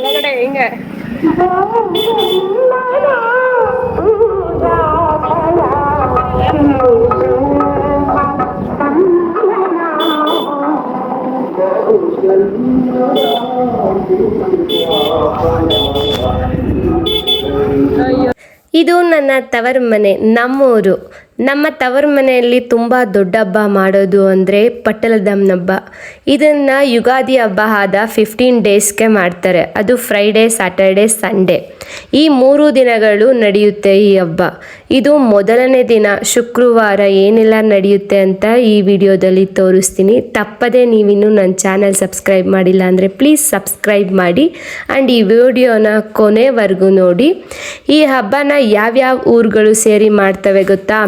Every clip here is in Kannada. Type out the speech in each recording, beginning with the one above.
ಒಳಗಡೆ ಹೆಂಗೆ ಇದು ನನ್ನ ತವರು ಮನೆ, ನಮ್ಮೂರು. ನಮ್ಮ ತವರು ಮನೆಯಲ್ಲಿ ತುಂಬ ದೊಡ್ಡ ಹಬ್ಬ ಮಾಡೋದು ಅಂದರೆ ಪಟ್ಟಲದಮ್ಮನ ಹಬ್ಬ. ಇದನ್ನು ಯುಗಾದಿ ಹಬ್ಬ ಆದ 15 ಡೇಸ್ಗೆ ಮಾಡ್ತಾರೆ. ಅದು ಫ್ರೈಡೇ, ಸ್ಯಾಟರ್ಡೆ, ಸಂಡೇ ಈ 3 ದಿನಗಳು ನಡೆಯುತ್ತೆ ಈ ಹಬ್ಬ. ಇದು ಮೊದಲನೇ ದಿನ ಶುಕ್ರವಾರ ಏನೆಲ್ಲ ನಡೆಯುತ್ತೆ ಅಂತ ಈ ವಿಡಿಯೋದಲ್ಲಿ ತೋರಿಸ್ತೀನಿ. ತಪ್ಪದೆ ನೀವಿನ್ನೂ ನನ್ನ ಚಾನಲ್ ಸಬ್ಸ್ಕ್ರೈಬ್ ಮಾಡಿಲ್ಲ ಅಂದರೆ ಪ್ಲೀಸ್ ಸಬ್ಸ್ಕ್ರೈಬ್ ಮಾಡಿ ಆ್ಯಂಡ್ ಈ ವಿಡಿಯೋನ ಕೊನೆವರೆಗೂ ನೋಡಿ. ಈ ಹಬ್ಬನ ಯಾವ್ಯಾವ ಊರುಗಳು ಸೇರಿ ಮಾಡ್ತವೆ ಗೊತ್ತಾ?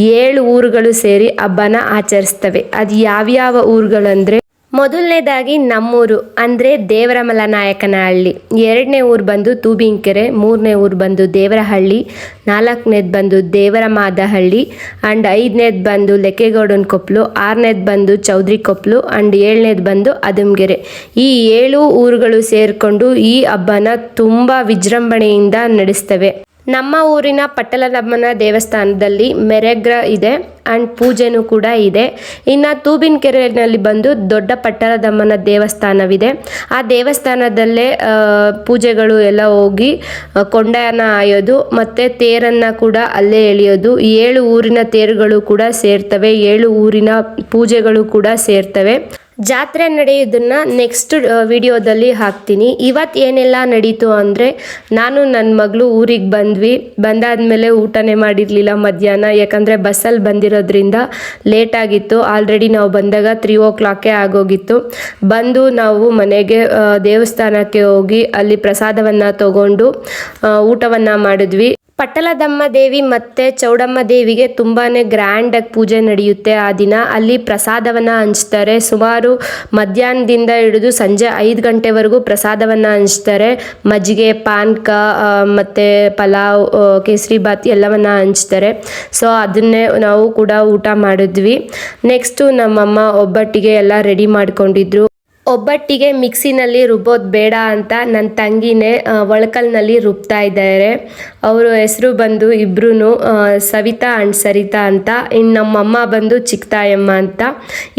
7 ಊರುಗಳು ಸೇರಿ ಹಬ್ಬನ ಆಚರಿಸ್ತವೆ. ಅದು ಯಾವ್ಯಾವ ಊರುಗಳಂದರೆ, ಮೊದಲನೇದಾಗಿ ನಮ್ಮೂರು ಅಂದರೆ ದೇವರಮಲನಾಯಕನಹಳ್ಳಿ, 2ನೇ ಊರು ಬಂದು ತೂಬಿನಕೆರೆ, 3ನೇ ಊರು ಬಂದು ದೇವರಹಳ್ಳಿ, 4ನೇದು ಬಂದು ದೇವರಮಾದಹಳ್ಳಿ ಆ್ಯಂಡ್ 5ನೇದು ಬಂದು ಲೆಕ್ಕೆಗೌಡನ ಕೊಪ್ಪಲು, 6ನೇದು ಬಂದು ಚೌಧರಿ ಕೊಪ್ಪಲು ಆ್ಯಂಡ್ 7ನೇದು ಬಂದು ಅದುಮ್ಗೆರೆ. ಈ 7 ಊರುಗಳು ಸೇರಿಕೊಂಡು ಈ ಹಬ್ಬನ ತುಂಬ ವಿಜೃಂಭಣೆಯಿಂದ ನಡೆಸ್ತವೆ. ನಮ್ಮ ಊರಿನ ಪಟ್ಟಲದಮ್ಮನ ದೇವಸ್ಥಾನದಲ್ಲಿ ಮೆರೆಗ್ರ ಇದೆ ಆ್ಯಂಡ್ ಪೂಜೆನೂ ಕೂಡ ಇದೆ. ಇನ್ನು ತೂಬಿನಕೆರೆಯಲ್ಲಿ ಬಂದು ದೊಡ್ಡ ಪಟ್ಟಲದಮ್ಮನ ದೇವಸ್ಥಾನವಿದೆ. ಆ ದೇವಸ್ಥಾನದಲ್ಲೇ ಪೂಜೆಗಳು ಎಲ್ಲ ಹೋಗಿ ಕೊಂಡನ ಆಯೋದು ಮತ್ತು ತೇರನ್ನು ಕೂಡ ಅಲ್ಲೇ ಎಳೆಯೋದು. 7 ಊರಿನ ತೇರುಗಳು ಕೂಡ ಸೇರ್ತವೆ, 7 ಊರಿನ ಪೂಜೆಗಳು ಕೂಡ ಸೇರ್ತವೆ. ಜಾತ್ರೆ ನಡೆಯೋದನ್ನು ನೆಕ್ಸ್ಟ್ ವಿಡಿಯೋದಲ್ಲಿ ಹಾಕ್ತೀನಿ. ಇವತ್ತು ಏನೆಲ್ಲ ನಡೀತು ಅಂದರೆ, ನಾನು ನನ್ನ ಮಗಳು ಊರಿಗೆ ಬಂದಾದಮೇಲೆ ಊಟನೇ ಮಾಡಿರಲಿಲ್ಲ ಮಧ್ಯಾಹ್ನ, ಯಾಕಂದರೆ ಬಸ್ಸಲ್ಲಿ ಬಂದಿರೋದ್ರಿಂದ ಲೇಟಾಗಿತ್ತು. ಆಲ್ರೆಡಿ ನಾವು ಬಂದಾಗ 3 o'clock ಆಗೋಗಿತ್ತು. ಬಂದು ನಾವು ಮನೆಗೆ ದೇವಸ್ಥಾನಕ್ಕೆ ಹೋಗಿ ಅಲ್ಲಿ ಪ್ರಸಾದವನ್ನು ತಗೊಂಡು ಊಟವನ್ನು ಮಾಡಿದ್ವಿ. ಪಟ್ಟಲದಮ್ಮ ದೇವಿ ಮತ್ತು ಚೌಡಮ್ಮ ದೇವಿಗೆ ತುಂಬಾ ಗ್ರ್ಯಾಂಡಾಗಿ ಪೂಜೆ ನಡೆಯುತ್ತೆ ಆ ದಿನ. ಅಲ್ಲಿ ಪ್ರಸಾದವನ್ನು ಹಂಚ್ತಾರೆ. ಸುಮಾರು ಮಧ್ಯಾಹ್ನದಿಂದ ಹಿಡಿದು ಸಂಜೆ 5 ಗಂಟೆವರೆಗೂ ಪ್ರಸಾದವನ್ನು ಹಂಚ್ತಾರೆ. ಮಜ್ಜಿಗೆ, ಪಾನಕ ಮತ್ತು ಪಲಾವ್, ಕೇಸರಿ ಬಾತ್ ಎಲ್ಲವನ್ನು ಹಂಚ್ತಾರೆ. ಸೊ ಅದನ್ನೇ ನಾವು ಕೂಡ ಊಟ ಮಾಡಿದ್ವಿ. ನೆಕ್ಸ್ಟು ನಮ್ಮಮ್ಮ ಒಬ್ಬಟ್ಟಿಗೆ ಎಲ್ಲ ರೆಡಿ ಮಾಡ್ಕೊಂಡಿದ್ರು. ಒಬ್ಬಟ್ಟಿಗೆ ಮಿಕ್ಸಿನಲ್ಲಿ ರುಬ್ಬೋದು ಬೇಡ ಅಂತ ನನ್ನ ತಂಗಿನೇ ಒಳಕಲ್ನಲ್ಲಿ ರುಬ್ತಾ ಇದ್ದಾರೆ. ಅವರು ಹೆಸರು ಬಂದು ಇಬ್ಬರೂ ಸವಿತಾ ಆ್ಯಂಡ್ ಸರಿತಾ ಅಂತ. ಇನ್ನು ನಮ್ಮಮ್ಮ ಬಂದು ಚಿಕ್ಕತಾಯಮ್ಮ ಅಂತ.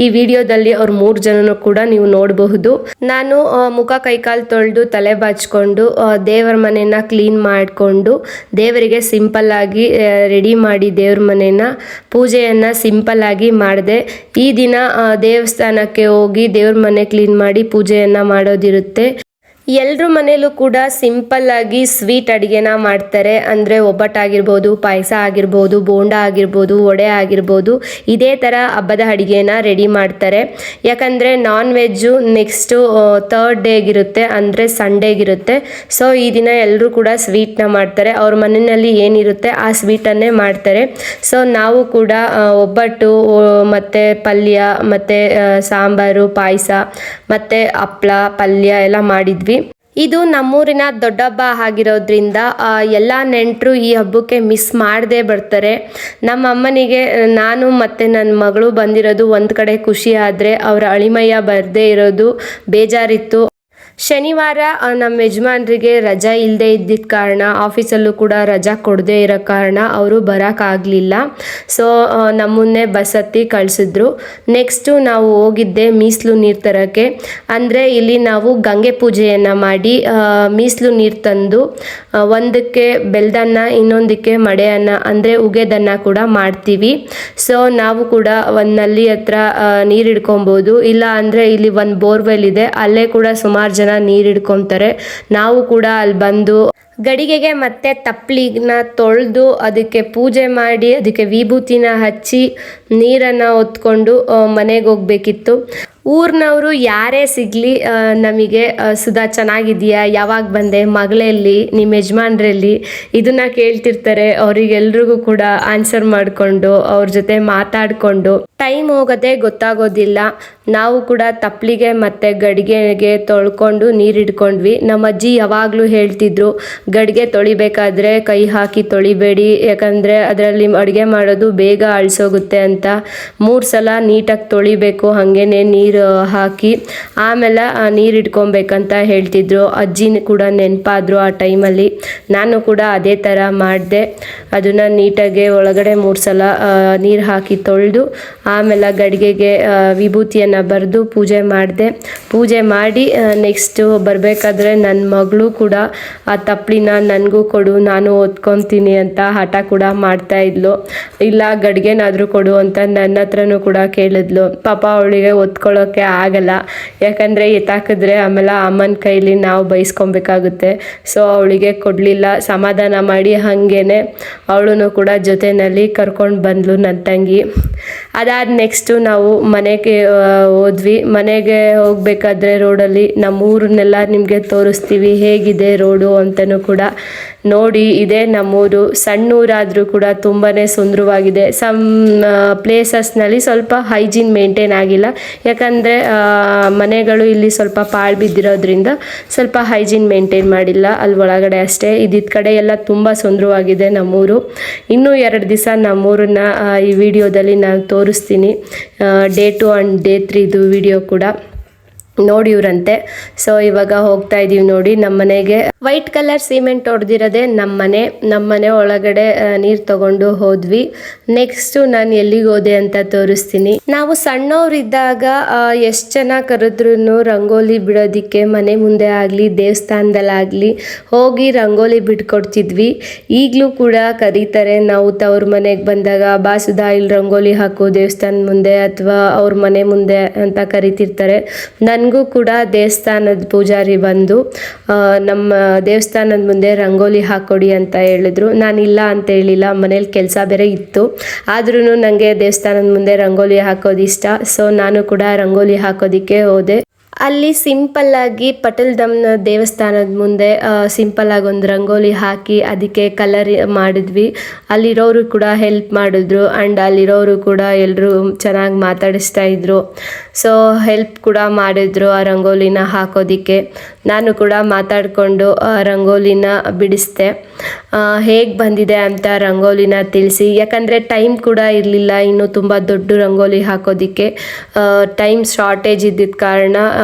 ಈ ವಿಡಿಯೋದಲ್ಲಿ ಅವ್ರು 3 ಜನನೂ ಕೂಡ ನೀವು ನೋಡಬಹುದು. ನಾನು ಮುಖ ಕೈಕಾಲು ತೊಳೆದು ತಲೆ ಬಾಚ್ಕೊಂಡು ದೇವರ ಮನೆಯನ್ನು ಕ್ಲೀನ್ ಮಾಡಿಕೊಂಡು ದೇವರಿಗೆ ಸಿಂಪಲ್ಲಾಗಿ ರೆಡಿ ಮಾಡಿ ದೇವ್ರ ಮನೆಯ ಪೂಜೆಯನ್ನು ಸಿಂಪಲ್ಲಾಗಿ ಮಾಡಿದೆ. ಈ ದಿನ ದೇವಸ್ಥಾನಕ್ಕೆ ಹೋಗಿ ದೇವ್ರ ಮನೆ ಕ್ಲೀನ್ ಮಾಡಿ ಪೂಜೆಯನ್ನು ಮಾಡೋದಿರುತ್ತೆ. ಎಲ್ಲರ ಮನೇಲೂ ಕೂಡ ಸಿಂಪಲ್ ಆಗಿ ಸ್ವೀಟ್ ಅಡುಗೆನ ಮಾಡ್ತಾರೆ. ಅಂದರೆ ಒಬ್ಬಟ್ಟಾಗಿರ್ಬೋದು, ಪಾಯಸ ಆಗಿರ್ಬೋದು, ಬೋಂಡ ಆಗಿರ್ಬೋದು, ವಡೆ ಆಗಿರ್ಬೋದು, ಇದೇ ಥರ ಹಬ್ಬದ ಅಡುಗೆನ ರೆಡಿ ಮಾಡ್ತಾರೆ. ಯಾಕಂದರೆ ನಾನ್ ವೆಜ್ಜು ನೆಕ್ಸ್ಟು 3rd ಡೇಗಿರುತ್ತೆ, ಅಂದರೆ ಸಂಡೇಗಿರುತ್ತೆ. ಸೊ ಈ ದಿನ ಎಲ್ಲರೂ ಕೂಡ ಸ್ವೀಟ್ನ ಮಾಡ್ತಾರೆ. ಅವ್ರ ಮನೆಯಲ್ಲಿ ಏನಿರುತ್ತೆ ಆ ಸ್ವೀಟನ್ನೇ ಮಾಡ್ತಾರೆ. ಸೊ ನಾವು ಕೂಡ ಒಬ್ಬಟ್ಟು ಮತ್ತು ಪಲ್ಯ ಮತ್ತು ಸಾಂಬಾರು, ಪಾಯಸ ಮತ್ತು ಹಪ್ಪಳ, ಪಲ್ಯ ಎಲ್ಲ ಮಾಡಿದ್ವಿ. ಇದು ನಮ್ಮೂರಿನ ದೊಡ್ಡ ಹಬ್ಬ ಆಗಿರೋದ್ರಿಂದ ಎಲ್ಲ ನೆಂಟರು ಈ ಹಬ್ಬಕ್ಕೆ ಮಿಸ್ ಮಾಡದೆ ಬರ್ತಾರೆ. ನಮ್ಮ ಅಮ್ಮನಿಗೆ ನಾನು ಮತ್ತು ನನ್ನ ಮಗಳು ಬಂದಿರೋದು ಒಂದು ಕಡೆ ಖುಷಿ ಆದರೆ, ಅವರ ಅಳಿಮಯ್ಯ ಬರದೇ ಇರೋದು ಬೇಜಾರಿತ್ತು. ಶನಿವಾರ ನಮ್ಮ ಯಜಮಾನ್ರಿಗೆ ರಜಾ ಇಲ್ಲದೆ ಇದ್ದಿದ್ದ ಕಾರಣ, ಆಫೀಸಲ್ಲೂ ಕೂಡ ರಜಾ ಕೊಡದೇ ಇರೋ ಕಾರಣ ಅವರು ಬರೋಕ್ಕಾಗಲಿಲ್ಲ. ಸೊ ನಮ್ಮನ್ನೇ ಬಸ್ ಹತ್ತಿ ಕಳಿಸಿದ್ರು. ನೆಕ್ಸ್ಟು ನಾವು ಹೋಗಿದ್ದೆ ಮೀಸಲು ನೀರು ತರೋಕ್ಕೆ. ಅಂದರೆ ಇಲ್ಲಿ ನಾವು ಗಂಗೆ ಪೂಜೆಯನ್ನು ಮಾಡಿ ಮೀಸಲು ನೀರು ತಂದು ಒಂದಕ್ಕೆ ಬೆಲ್ದನ್ನ, ಇನ್ನೊಂದಕ್ಕೆ ಮಡೆಯನ್ನ ಅಂದರೆ ಉಗೆದನ್ನ ಕೂಡ ಮಾಡ್ತೀವಿ. ಸೊ ನಾವು ಕೂಡ ಒಂದು ನಲ್ಲಿ ಹತ್ರ ನೀರು ಹಿಡ್ಕೊಬೋದು. ಇಲ್ಲ ಅಂದರೆ ಇಲ್ಲಿ ಒಂದು ಬೋರ್ವೆಲ್ ಇದೆ, ಅಲ್ಲೇ ಕೂಡ ಸುಮಾರು ಜನ ನೀರು ಹಿಡ್ಕೊತಾರೆ. ನಾವು ಕೂಡ ಅಲ್ಲಿ ಬಂದು ಗಡಿಗೆಗೆ ಮತ್ತು ತಪ್ಪಲಿನ ತೊಳೆದು ಅದಕ್ಕೆ ಪೂಜೆ ಮಾಡಿ ಅದಕ್ಕೆ ವಿಭೂತಿನ ಹಚ್ಚಿ ನೀರನ್ನು ಹೊತ್ಕೊಂಡು ಮನೆಗೆ ಹೋಗಬೇಕಿತ್ತು. ಊರಿನವರು ಯಾರೇ ಸಿಗಲಿ ನಮಗೆ ಸುಧಾ ಚೆನ್ನಾಗಿದೆಯಾ, ಯಾವಾಗ ಬಂದೆ, ಮಗಳಲ್ಲಿ, ನಿಮ್ಮ ಯಜಮಾನ್ರಲ್ಲಿ ಇದನ್ನು ಕೇಳ್ತಿರ್ತಾರೆ. ಅವರಿಗೆಲ್ರಿಗೂ ಕೂಡ ಆನ್ಸರ್ ಮಾಡಿಕೊಂಡು ಅವ್ರ ಜೊತೆ ಮಾತಾಡಿಕೊಂಡು ಟೈಮ್ ಹೋಗೋದೇ ಗೊತ್ತಾಗೋದಿಲ್ಲ. ನಾವು ಕೂಡ ತಪ್ಪಲಿಗೆ ಮತ್ತು ಗಡಿಗೆಗೆ ತೊಳ್ಕೊಂಡು ನೀರು ಹಿಡ್ಕೊಂಡ್ವಿ. ನಮ್ಮ ಅಜ್ಜಿ ಯಾವಾಗಲೂ ಹೇಳ್ತಿದ್ರು, ಗಡಿಗೆ ತೊಳಿಬೇಕಾದ್ರೆ ಕೈ ಹಾಕಿ ತೊಳಿಬೇಡಿ, ಯಾಕಂದರೆ ಅದರಲ್ಲಿ ಅಡುಗೆ ಮಾಡೋದು ಬೇಗ ಅಳಿಸೋಗುತ್ತೆ ಅಂತ 3 ಸಲ ನೀಟಾಗಿ ತೊಳಿಬೇಕು, ಹಾಗೇ ನೀರು ಹಾಕಿ ಆಮೇಲೆ ನೀರು ಇಟ್ಕೊಬೇಕಂತ ಹೇಳ್ತಿದ್ರು. ಅಜ್ಜಿ ಕೂಡ ನೆನಪಾದ್ರು ಆ ಟೈಮಲ್ಲಿ. ನಾನು ಕೂಡ ಅದೇ ಥರ ಮಾಡಿದೆ. ಅದನ್ನು ನೀಟಾಗಿ ಒಳಗಡೆ 3 ಸಲ ನೀರು ಹಾಕಿ ತೊಳೆದು ಆಮೇಲೆ ಗಡಿಗೆಗೆ ವಿಭೂತಿಯನ್ನು ಬರೆದು ಪೂಜೆ ಮಾಡಿದೆ. ಪೂಜೆ ಮಾಡಿ ನೆಕ್ಸ್ಟು ಬರಬೇಕಾದ್ರೆ ನನ್ನ ಮಗಳು ಕೂಡ ಆ ತಪ್ಪಲಿನ ನನಗೂ ಕೊಡು, ನಾನು ಓದ್ಕೊತೀನಿ ಅಂತ ಹಠ ಕೂಡ ಮಾಡ್ತಾ ಇದ್ಲು. ಇಲ್ಲ ಗಡಿಗೆನಾದರೂ ಕೊಡು ಅಂತ ನನ್ನ ಹತ್ರನೂ ಕೂಡ ಕೇಳಿದ್ಲು. ಪಾಪ ಅವಳಿಗೆ ಒತ್ಕೊಳ್ಳೋಕ್ಕೆ ಆಗಲ್ಲ, ಯಾಕಂದರೆ ಎತ್ತಾಕಿದ್ರೆ ಆಮೇಲೆ ಅಮ್ಮನ ಕೈಲಿ ನಾವು ಬೈಸ್ಕೊಬೇಕಾಗುತ್ತೆ. ಸೊ ಅವಳಿಗೆ ಕೊಡಲಿಲ್ಲ, ಸಮಾಧಾನ ಮಾಡಿ ಹಾಗೇನೆ ಅವಳು ಕೂಡ ಜೊತೆಯಲ್ಲಿ ಕರ್ಕೊಂಡು ಬಂದ್ಲು ನನ್ನ ತಂಗಿ. ಅದಾದ ನೆಕ್ಸ್ಟು ನಾವು ಮನೆಗೆ ಹೋದ್ವಿ. ಮನೆಗೆ ಹೋಗಬೇಕಾದ್ರೆ ರೋಡಲ್ಲಿ ನಮ್ಮೂರನ್ನೆಲ್ಲ ನಿಮಗೆ ತೋರಿಸ್ತೀವಿ, ಹೇಗಿದೆ ರೋಡು ಅಂತಲೂ ಕೂಡ ನೋಡಿ. ಇದೇ ನಮ್ಮೂರು, ಸಣ್ಣೂರಾದರೂ ಕೂಡ ತುಂಬಾ ಸುಂದರವಾಗಿದೆ. ಸಮ್ ಪ್ಲೇಸಸ್ನಲ್ಲಿ ಸ್ವಲ್ಪ ಹೈಜೀನ್ ಮೇಂಟೈನ್ ಆಗಿಲ್ಲ, ಯಾಕಂದರೆ ಮನೆಗಳು ಇಲ್ಲಿ ಸ್ವಲ್ಪ ಪಾಳು ಬಿದ್ದಿರೋದ್ರಿಂದ ಸ್ವಲ್ಪ ಹೈಜೀನ್ ಮೇಂಟೈನ್ ಮಾಡಿಲ್ಲ ಅಲ್ಲಿ ಒಳಗಡೆ ಅಷ್ಟೇ. ಇದ್ದಿದ್ದ ಕಡೆ ಎಲ್ಲ ತುಂಬ ಸುಂದರವಾಗಿದೆ ನಮ್ಮೂರು. ಇನ್ನೂ 2 ದಿವಸ ನಮ್ಮೂರನ್ನ ಈ ವಿಡಿಯೋದಲ್ಲಿ ನಾನು ತೋರಿಸ್ತೀನಿ. ಡೇ 2 ಆ್ಯಂಡ್ ಡೇ 3 ವಿಡಿಯೋ ಕೂಡ ನೋಡಿವ್ರಂತೆ. ಸೊ ಇವಾಗ ಹೋಗ್ತಾ ಇದೀವಿ ನೋಡಿ ನಮ್ಮ ಮನೆಗೆ. ವೈಟ್ ಕಲರ್ ಸಿಮೆಂಟ್ ಹೊಡೆದಿರೋದೆ ನಮ್ಮ ಮನೆ ಒಳಗಡೆ ನೀರು ತಗೊಂಡು ಹೋದ್ವಿ. ನೆಕ್ಸ್ಟು ನಾನು ಎಲ್ಲಿಗೆ ಹೋದೆ ಅಂತ ತೋರಿಸ್ತೀನಿ. ನಾವು ಸಣ್ಣವರಿದ್ದಾಗ ಎಷ್ಟು ಜನ ಕರೆದ್ರೂ ರಂಗೋಲಿ ಬಿಡೋದಕ್ಕೆ ಮನೆ ಮುಂದೆ ಆಗಲಿ ದೇವಸ್ಥಾನದಲ್ಲಾಗಲಿ ಹೋಗಿ ರಂಗೋಲಿ ಬಿಟ್ಕೊಡ್ತಿದ್ವಿ. ಈಗಲೂ ಕೂಡ ಕರೀತಾರೆ. ನಾವು ತವ್ರ ಮನೆಗೆ ಬಂದಾಗ ಬಾಸುದಾ ಇಲ್ಲಿ ರಂಗೋಲಿ ಹಾಕು ದೇವಸ್ಥಾನದ ಮುಂದೆ ಅಥವಾ ಅವ್ರ ಮನೆ ಮುಂದೆ ಅಂತ ಕರಿತಿರ್ತಾರೆ. ನನಗೂ ಕೂಡ ದೇವಸ್ಥಾನದ ಪೂಜಾರಿ ಬಂದು ನಮ್ಮ ದೇವಸ್ಥಾನದ ಮುಂದೆ ರಂಗೋಲಿ ಹಾಕ್ಕೊಡಿ ಅಂತ ಹೇಳಿದ್ರು. ನಾನಿಲ್ಲ ಅಂತ ಹೇಳಿಲ್ಲ, ಮನೇಲಿ ಕೆಲಸ ಬೇರೆ ಇತ್ತು. ಆದ್ರೂ ನನಗೆ ದೇವಸ್ಥಾನದ ಮುಂದೆ ರಂಗೋಲಿ ಹಾಕೋದು ಇಷ್ಟ. ಸೊ ನಾನು ಕೂಡ ರಂಗೋಲಿ ಹಾಕೋದಕ್ಕೆ ಹೋದೆ. ಅಲ್ಲಿ ಸಿಂಪಲ್ಲಾಗಿ ಪಟಲ್ದಮ್ಮನ ದೇವಸ್ಥಾನದ ಮುಂದೆ ಸಿಂಪಲ್ಲಾಗಿ ಒಂದು ರಂಗೋಲಿ ಹಾಕಿ ಅದಕ್ಕೆ ಕಲರ್ ಮಾಡಿದ್ವಿ. ಅಲ್ಲಿರೋರು ಕೂಡ ಹೆಲ್ಪ್ ಮಾಡಿದ್ರು ಆ್ಯಂಡ್ ಅಲ್ಲಿರೋರು ಕೂಡ ಎಲ್ಲರೂ ಚೆನ್ನಾಗಿ ಮಾತಾಡಿಸ್ತಾ ಇದ್ರು. ಸೊ ಹೆಲ್ಪ್ ಕೂಡ ಮಾಡಿದ್ರು ಆ ರಂಗೋಲಿನ ಹಾಕೋದಕ್ಕೆ. ನಾನು ಕೂಡ ಮಾತಾಡಿಕೊಂಡು ರಂಗೋಲಿನ ಬಿಡಿಸ್ದೆ. ಹೇಗೆ ಬಂದಿದೆ ಅಂತ ರಂಗೋಲಿನ ತಿಳಿಸಿ, ಯಾಕಂದರೆ ಟೈಮ್ ಕೂಡ ಇರಲಿಲ್ಲ ಇನ್ನು ತುಂಬ ದೊಡ್ಡ ರಂಗೋಲಿ ಹಾಕೋದಕ್ಕೆ. ಟೈಮ್ ಶಾರ್ಟೇಜ್ ಇದ್ದಿದ್ದ ಕಾರಣ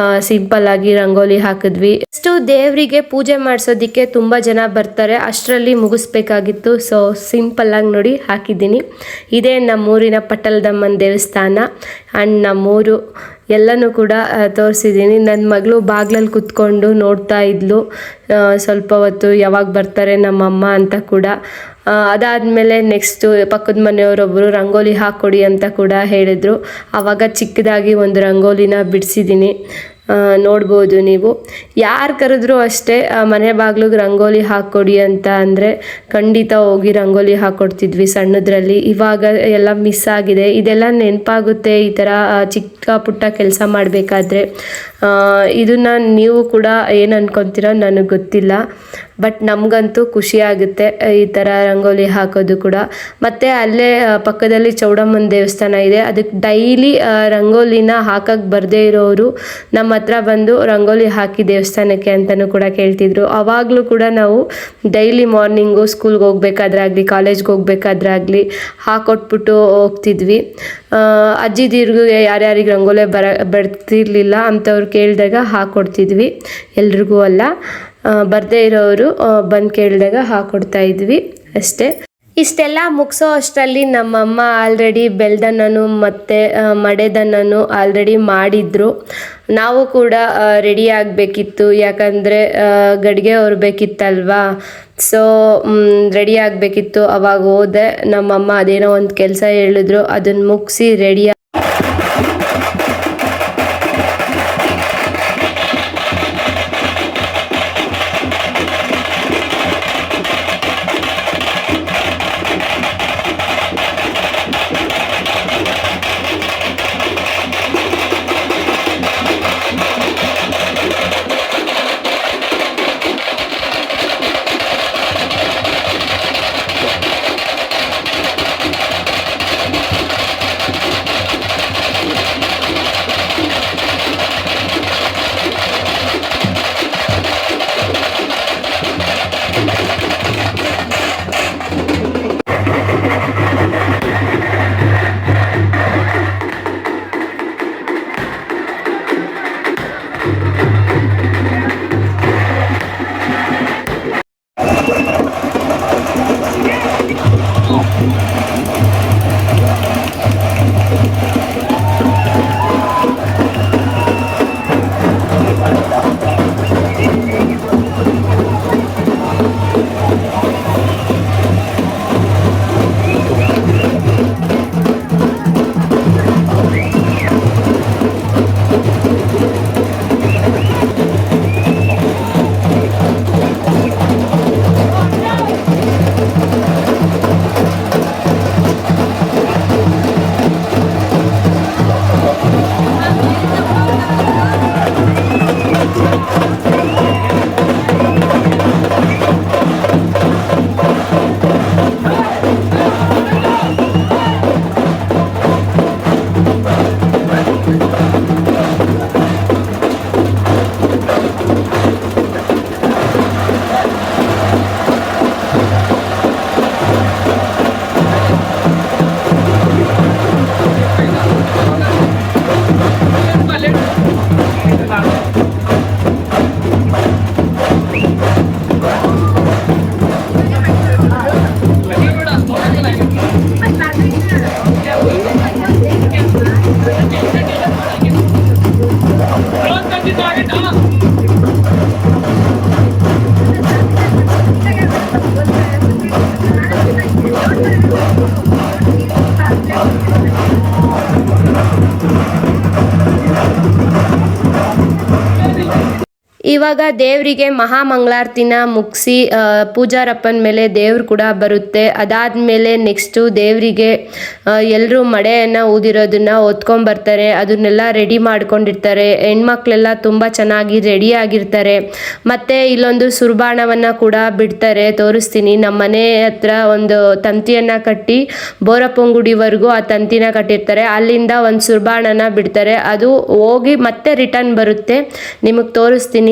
ಸಿಂಪಲ್ ಆಗಿ ರಂಗೋಲಿ ಹಾಕಿದ್ವಿ. ಅಷ್ಟು ದೇವರಿಗೆ ಪೂಜೆ ಮಾಡಿಸೋದಕ್ಕೆ ತುಂಬ ಜನ ಬರ್ತಾರೆ, ಅಷ್ಟರಲ್ಲಿ ಮುಗಿಸ್ಬೇಕಾಗಿತ್ತು. ಸೊ ಸಿಂಪಲ್ ಆಗಿ ನೋಡಿ ಹಾಕಿದ್ದೀನಿ. ಇದೇ ನಮ್ಮೂರಿನ ಪಟ್ಟಲದಮ್ಮನ ದೇವಸ್ಥಾನ ಆ್ಯಂಡ್ ನಮ್ಮೂರು ಎಲ್ಲನೂ ಕೂಡ ತೋರಿಸಿದ್ದೀನಿ. ನನ್ನ ಮಗಳು ಬಾಗ್ಲಲ್ಲಿ ಕುತ್ಕೊಂಡು ನೋಡ್ತಾ ಇದ್ಲು ಸ್ವಲ್ಪ ಹೊತ್ತು, ಯಾವಾಗ ಬರ್ತಾರೆ ನಮ್ಮಮ್ಮ ಅಂತ ಕೂಡ. ಅದಾದಮೇಲೆ ನೆಕ್ಸ್ಟು ಪಕ್ಕದ ಮನೆಯವರೊಬ್ಬರು ರಂಗೋಲಿ ಹಾಕ್ಕೊಡಿ ಅಂತ ಕೂಡ ಹೇಳಿದರು. ಆವಾಗ ಚಿಕ್ಕದಾಗಿ ಒಂದು ರಂಗೋಲಿನ ಬಿಡಿಸಿದ್ದೀನಿ, ನೋಡ್ಬೋದು ನೀವು. ಯಾರು ಕರೆದ್ರೂ ಅಷ್ಟೇ ಮನೆ ಬಾಗಿಲಿಗೆ ರಂಗೋಲಿ ಹಾಕ್ಕೊಡಿ ಅಂತ ಅಂದರೆ ಖಂಡಿತ ಹೋಗಿ ರಂಗೋಲಿ ಹಾಕ್ಕೊಡ್ತಿದ್ವಿ ಸಣ್ಣದ್ರಲ್ಲಿ. ಇವಾಗ ಎಲ್ಲ ಮಿಸ್ ಆಗಿದೆ. ಇದೆಲ್ಲ ನೆನಪಾಗುತ್ತೆ ಈ ಥರ ಚಿಕ್ಕ ಪುಟ್ಟ ಕೆಲಸ ಮಾಡಬೇಕಾದ್ರೆ. ಇದನ್ನು ನೀವು ಕೂಡ ಏನು ಅನ್ಕೊತೀರೋ ನನಗೆ ಗೊತ್ತಿಲ್ಲ, ಬಟ್ ನಮಗಂತೂ ಖುಷಿ ಆಗುತ್ತೆ ಈ ಥರ ರಂಗೋಲಿ ಹಾಕೋದು ಕೂಡ. ಮತ್ತು ಅಲ್ಲೇ ಪಕ್ಕದಲ್ಲಿ ಚೌಡಮ್ಮನ ದೇವಸ್ಥಾನ ಇದೆ. ಅದಕ್ಕೆ ಡೈಲಿ ರಂಗೋಲಿನ ಹಾಕಕ್ಕೆ ಬರದೇ ಇರೋರು ನಮ್ಮ ಹತ್ರ ಬಂದು ರಂಗೋಲಿ ಹಾಕಿ ದೇವಸ್ಥಾನಕ್ಕೆ ಅಂತಲೂ ಕೂಡ ಕೇಳ್ತಿದ್ರು. ಆವಾಗಲೂ ಕೂಡ ನಾವು ಡೈಲಿ ಮಾರ್ನಿಂಗು ಸ್ಕೂಲ್ಗೆ ಹೋಗ್ಬೇಕಾದ್ರಾಗಲಿ ಕಾಲೇಜ್ಗೆ ಹೋಗ್ಬೇಕಾದ್ರಾಗಲಿ ಹಾಕೊಟ್ಬಿಟ್ಟು ಹೋಗ್ತಿದ್ವಿ. ಅಜ್ಜಿದಿರ್ಗೆ ಯಾರ್ಯಾರಿಗೆ ರಂಗೋಲಿ ಬರ್ತಿರ್ಲಿಲ್ಲ ಅಂಥವ್ರು ಕೇಳಿದಾಗ ಹಾಕ್ಕೊಡ್ತಿದ್ವಿ. ಎಲ್ರಿಗೂ ಅಲ್ಲ, ಬರದೇ ಇರೋರು ಬಂದು ಕೇಳಿದಾಗ ಹಾಕ್ಕೊಡ್ತಾ ಇದ್ವಿ ಅಷ್ಟೇ. ಇಷ್ಟೆಲ್ಲ ಮುಗಿಸೋ ಅಷ್ಟರಲ್ಲಿ ನಮ್ಮಮ್ಮ ಆಲ್ರೆಡಿ ಬೆಲ್ದನ್ನನು ಮತ್ತು ಮಡೆದನ್ನನು ಆಲ್ರೆಡಿ ಮಾಡಿದ್ರು. ನಾವು ಕೂಡ ರೆಡಿ ಆಗಬೇಕಿತ್ತು, ಯಾಕಂದರೆ ಗಡಿಗೆ ಹೊರಬೇಕಿತ್ತಲ್ವಾ. ಸೊ ರೆಡಿ ಆಗಬೇಕಿತ್ತು. ಅವಾಗ ಹೋದೆ, ನಮ್ಮಮ್ಮ ಅದೇನೋ ಒಂದು ಕೆಲಸ ಹೇಳಿದ್ರು, ಅದನ್ನು ಮುಗಿಸಿ ರೆಡಿ ಇವಾಗ ದೇವರಿಗೆ ಮಹಾಮಂಗಳಾರತಿನ ಮುಗಿಸಿ ಪೂಜಾರಪ್ಪನ ಮೇಲೆ ದೇವ್ರು ಕೂಡ ಬರುತ್ತೆ. ಅದಾದಮೇಲೆ ನೆಕ್ಸ್ಟು ದೇವರಿಗೆ ಎಲ್ಲರೂ ಮಡೆಯನ್ನು ಊದಿರೋದನ್ನು ಹೊತ್ಕೊಂಬರ್ತಾರೆ. ಅದನ್ನೆಲ್ಲ ರೆಡಿ ಮಾಡ್ಕೊಂಡಿರ್ತಾರೆ. ಹೆಣ್ಮಕ್ಳೆಲ್ಲ ತುಂಬ ಚೆನ್ನಾಗಿ ರೆಡಿಯಾಗಿರ್ತಾರೆ. ಮತ್ತು ಇಲ್ಲೊಂದು ಸುರ್ಬಾಣವನ್ನು ಕೂಡ ಬಿಡ್ತಾರೆ, ತೋರಿಸ್ತೀನಿ. ನಮ್ಮ ಮನೆ ಹತ್ರ ಒಂದು ತಂತಿಯನ್ನು ಕಟ್ಟಿ ಬೋರಪ್ಪಂಗುಡಿವರೆಗೂ ಆ ತಂತಿನ ಕಟ್ಟಿರ್ತಾರೆ. ಅಲ್ಲಿಂದ ಒಂದು ಸುರ್ಬಾಣನ ಬಿಡ್ತಾರೆ. ಅದು ಹೋಗಿ ಮತ್ತೆ ರಿಟರ್ನ್ ಬರುತ್ತೆ, ನಿಮಗೆ ತೋರಿಸ್ತೀನಿ.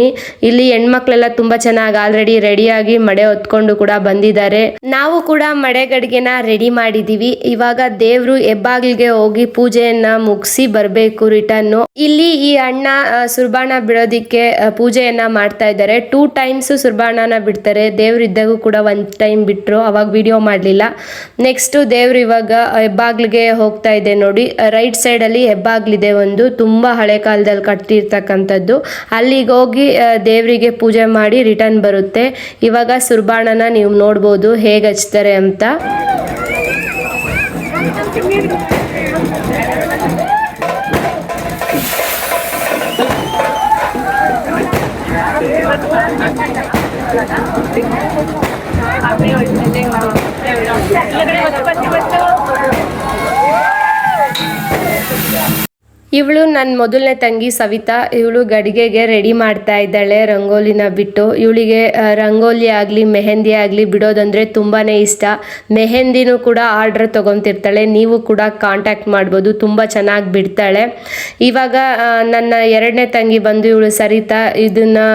ಇಲ್ಲಿ ಹೆಣ್ಮಕ್ಳೆಲ್ಲ ತುಂಬಾ ಚೆನ್ನಾಗಿ ಆಲ್ರೆಡಿ ರೆಡಿಯಾಗಿ ಮಡೆ ಹೊತ್ಕೊಂಡು ಕೂಡ ಬಂದಿದ್ದಾರೆ. ನಾವು ಕೂಡ ಮಡೆ ಗಡಿಗೆನ ರೆಡಿ ಮಾಡಿದೀವಿ. ಇವಾಗ ದೇವ್ರು ಹೆಬ್ಬಾಗಿಲಿಗೆ ಹೋಗಿ ಪೂಜೆಯನ್ನ ಮುಗಿಸಿ ಬರಬೇಕು ರಿಟರ್ನ್. ಇಲ್ಲಿ ಈ ಅಣ್ಣ ಸುರ್ಬಾಣ ಬಿಡೋದಿಕ್ಕೆ ಪೂಜೆಯನ್ನ ಮಾಡ್ತಾ ಇದ್ದಾರೆ. 2 ಟೈಮ್ಸ್ ಸುರ್ಬಾಣನ ಬಿಡ್ತಾರೆ. ದೇವ್ರು ಇದ್ದಾಗೂ ಕೂಡ 1 ಟೈಮ್ ಬಿಟ್ರು, ಅವಾಗ ವಿಡಿಯೋ ಮಾಡಲಿಲ್ಲ. ನೆಕ್ಸ್ಟ್ ದೇವ್ರು ಇವಾಗ ಹೆಬ್ಬಾಗ್ಲಿಗೆ ಹೋಗ್ತಾ ಇದೆ ನೋಡಿ. ರೈಟ್ ಸೈಡ್ ಅಲ್ಲಿ ಹೆಬ್ಬಾಗ್ಲಿದೆ, ಒಂದು ತುಂಬಾ ಹಳೆ ಕಾಲದಲ್ಲಿ ಕಟ್ಟಿರ್ತಕ್ಕಂಥದ್ದು. ಅಲ್ಲಿಗೆ ಹೋಗಿ ದೇವರಿಗೆ ಪೂಜೆ ಮಾಡಿ ರಿಟರ್ನ್ ಬರುತ್ತೆ. ಇವಾಗ ಸುರ್ಬಾಣನ ನೀವು ನೋಡ್ಬೋದು ಹೇಗೆ ಹಚ್ತಾರೆ ಅಂತ. ಇವಳು ನನ್ನ ಮೊದಲನೇ ತಂಗಿ ಸವಿತಾ. ಇವಳು ಗಡಿಗೆಗೆ ರೆಡಿ ಮಾಡ್ತಾ ಇದ್ದಾಳೆ ರಂಗೋಲಿನ ಬಿಟ್ಟು. ಇವಳಿಗೆ ರಂಗೋಲಿ ಆಗಲಿ ಮೆಹಂದಿ ಆಗಲಿ ಬಿಡೋದಂದರೆ ತುಂಬಾ ಇಷ್ಟ. ಮೆಹಂದಿನೂ ಕೂಡ ಆರ್ಡ್ರ್ ತೊಗೊತಿರ್ತಾಳೆ, ನೀವು ಕೂಡ ಕಾಂಟ್ಯಾಕ್ಟ್ ಮಾಡ್ಬೋದು, ತುಂಬ ಚೆನ್ನಾಗಿ ಬಿಡ್ತಾಳೆ. ಇವಾಗ ನನ್ನ ಎರಡನೇ ತಂಗಿ ಬಂದು ಇವಳು ಸರಿತಾ ಇದನ್ನು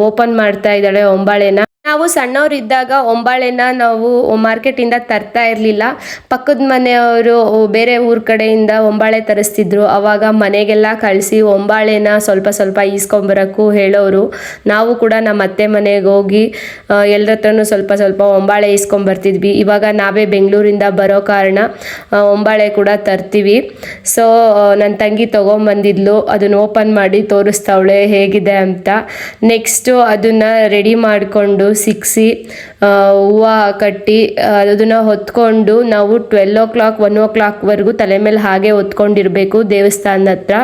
ಓಪನ್ ಮಾಡ್ತಾ ಇದ್ದಾಳೆ ಒಂಬಾಳೆನ. ನಾವು ಸಣ್ಣವರಿದ್ದಾಗ ಒಂಬಾಳೆನ ನಾವು ಮಾರ್ಕೆಟಿಂದ ತರ್ತಾ ಇರಲಿಲ್ಲ. ಪಕ್ಕದ ಮನೆಯವರು ಬೇರೆ ಊರ ಕಡೆಯಿಂದ ಒಂಬಾಳೆ ತರಿಸ್ತಿದ್ರು. ಅವಾಗ ಮನೆಗೆಲ್ಲ ಕಳಿಸಿ ಒಂಬಾಳೆನ ಸ್ವಲ್ಪ ಸ್ವಲ್ಪ ಈಸ್ಕೊಂಬರೋಕ್ಕೂ ಹೇಳೋರು. ನಾವು ಕೂಡ ನಮ್ಮ ಅತ್ತೆ ಮನೆಗೆ ಹೋಗಿ ಎಲ್ಲರ ಹತ್ರನೂ ಸ್ವಲ್ಪ ಸ್ವಲ್ಪ ಒಂಬಾಳೆ ಈಸ್ಕೊಂಬರ್ತಿದ್ವಿ. ಇವಾಗ ನಾವೇ ಬೆಂಗಳೂರಿಂದ ಬರೋ ಕಾರಣ ಒಂಬಾಳೆ ಕೂಡ ತರ್ತೀವಿ. ಸೊ ನನ್ನ ತಂಗಿ ತೊಗೊಂಬಂದಿದ್ಲು, ಅದನ್ನು ಓಪನ್ ಮಾಡಿ ತೋರಿಸ್ತಾವಳೆ ಹೇಗಿದೆ ಅಂತ. ನೆಕ್ಸ್ಟು ಅದನ್ನು ರೆಡಿ ಮಾಡಿಕೊಂಡು ಸಿಕ್ಸಿ ಹೂವು ಕಟ್ಟಿ ಅದನ್ನು ಹೊತ್ಕೊಂಡು ನಾವು 12 o'clock 1 o'clockವರೆಗೂ ತಲೆ ಮೇಲೆ ಹಾಗೆ ಹೊತ್ಕೊಂಡಿರಬೇಕು ದೇವಸ್ಥಾನದ ಹತ್ರ.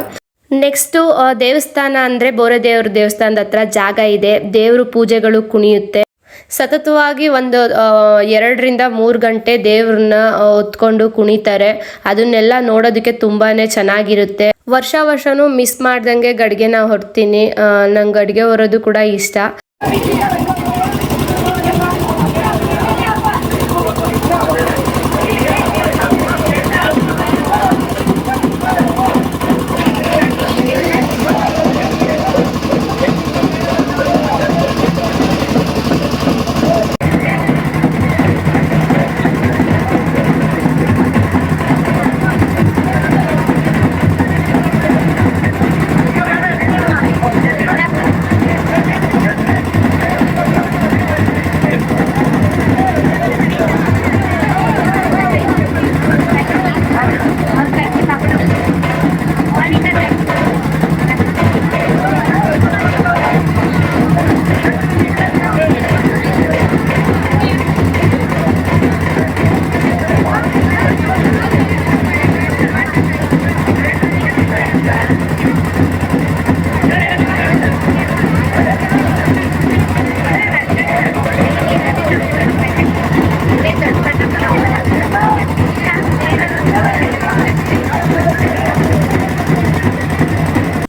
ನೆಕ್ಸ್ಟು ದೇವಸ್ಥಾನ ಅಂದರೆ ಬೋರೆದೇವ್ರ ದೇವಸ್ಥಾನದ ಹತ್ರ ಜಾಗ ಇದೆ. ದೇವರು ಪೂಜೆಗಳು ಕುಣಿಯುತ್ತೆ. ಸತತವಾಗಿ ಒಂದು 2 ರಿಂದ 3 ಗಂಟೆ ದೇವ್ರನ್ನ ಹೊತ್ಕೊಂಡು ಕುಣಿತಾರೆ. ಅದನ್ನೆಲ್ಲ ನೋಡೋದಕ್ಕೆ ತುಂಬಾ ಚೆನ್ನಾಗಿರುತ್ತೆ. ವರ್ಷನೂ ಮಿಸ್ ಮಾಡ್ದಂಗೆ ಗಡಿಗೆನ ಹೊರ್ತೀನಿ. ನಂಗೆ ಗಡಿಗೆ ಹೊರೋದು ಕೂಡ ಇಷ್ಟ.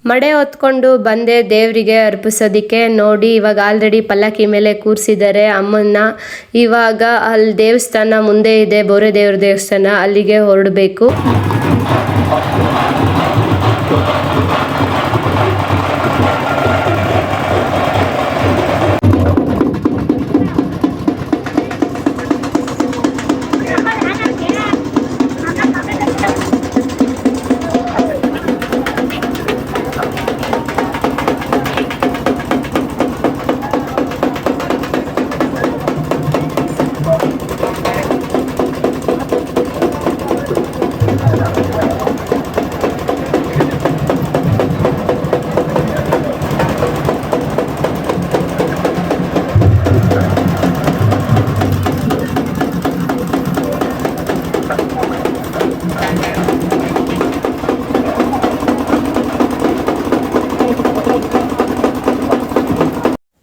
ಮಡೆ ಹೊತ್ಕೊಂಡು ಬಂದೆ ದೇವರಿಗೆ ಅರ್ಪಿಸೋದಕ್ಕೆ. ನೋಡಿ ಇವಾಗ ಆಲ್ರೆಡಿ ಪಲ್ಲಕ್ಕಿ ಮೇಲೆ ಕೂರಿಸಿದ್ದಾರೆ ಅಮ್ಮನ್ನ. ಇವಾಗ ಅಲ್ಲಿ ದೇವಸ್ಥಾನ ಮುಂದೆ ಇದೆ, ಬೋರೆ ದೇವ್ರ ದೇವಸ್ಥಾನ, ಅಲ್ಲಿಗೆ ಹೊರಡಬೇಕು.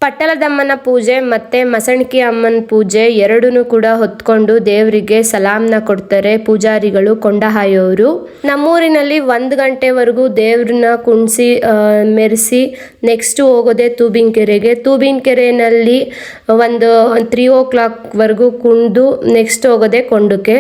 ಪಟ್ಟಲದಮ್ಮನ ಪೂಜೆ ಮತ್ತು ಮಸಣಕಿ ಅಮ್ಮನ ಪೂಜೆ ಎರಡೂ ಕೂಡ ಹೊತ್ಕೊಂಡು ದೇವರಿಗೆ ಸಲಾಮ್ನ ಕೊಡ್ತಾರೆ ಪೂಜಾರಿಗಳು, ಕೊಂಡ ಹಾಯೋರು. ನಮ್ಮೂರಿನಲ್ಲಿ 1 ಗಂಟೆವರೆಗೂ ದೇವ್ರನ್ನ ಕುಣಿಸಿ ಮೆರೆಸಿ ನೆಕ್ಸ್ಟ್ ಹೋಗೋದೆ ತೂಬಿನಕೆರೆಗೆ. ತೂಬಿನಕೆರೆಯಲ್ಲಿ ಒಂದು 3 o'clockವರೆಗೂ ಕುಣಿದು ನೆಕ್ಸ್ಟ್ ಹೋಗೋದೆ ಕೊಂಡಕ್ಕೆ.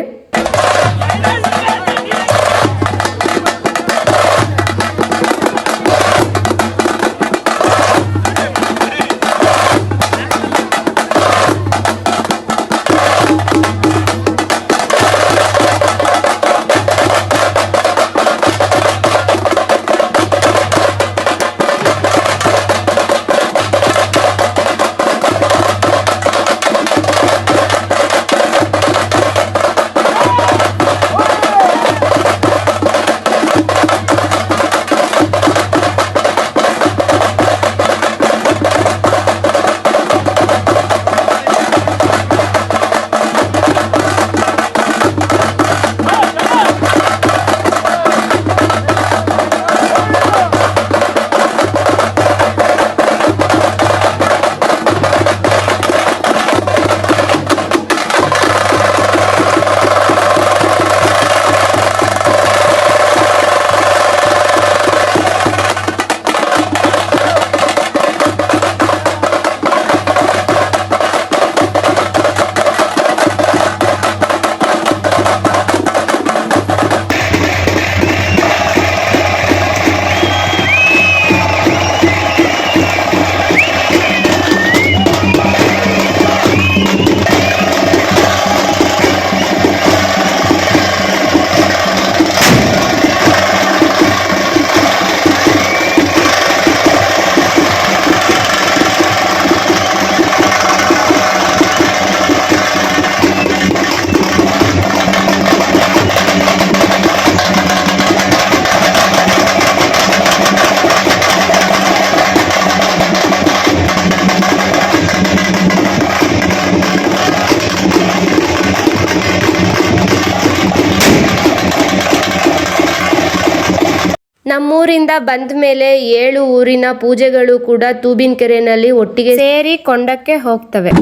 ನಮ್ಮೂರಿಂದ ಬಂದ ಮೇಲೆ 7 ಊರಿನ ಪೂಜೆಗಳು ಕೂಡ ತೂಬಿನಕೆರೆಯಲ್ಲಿ ಒಟ್ಟಿಗೆ ಸೇರಿ ಕೊಂಡಕ್ಕೆ ಹೋಗ್ತವೆ.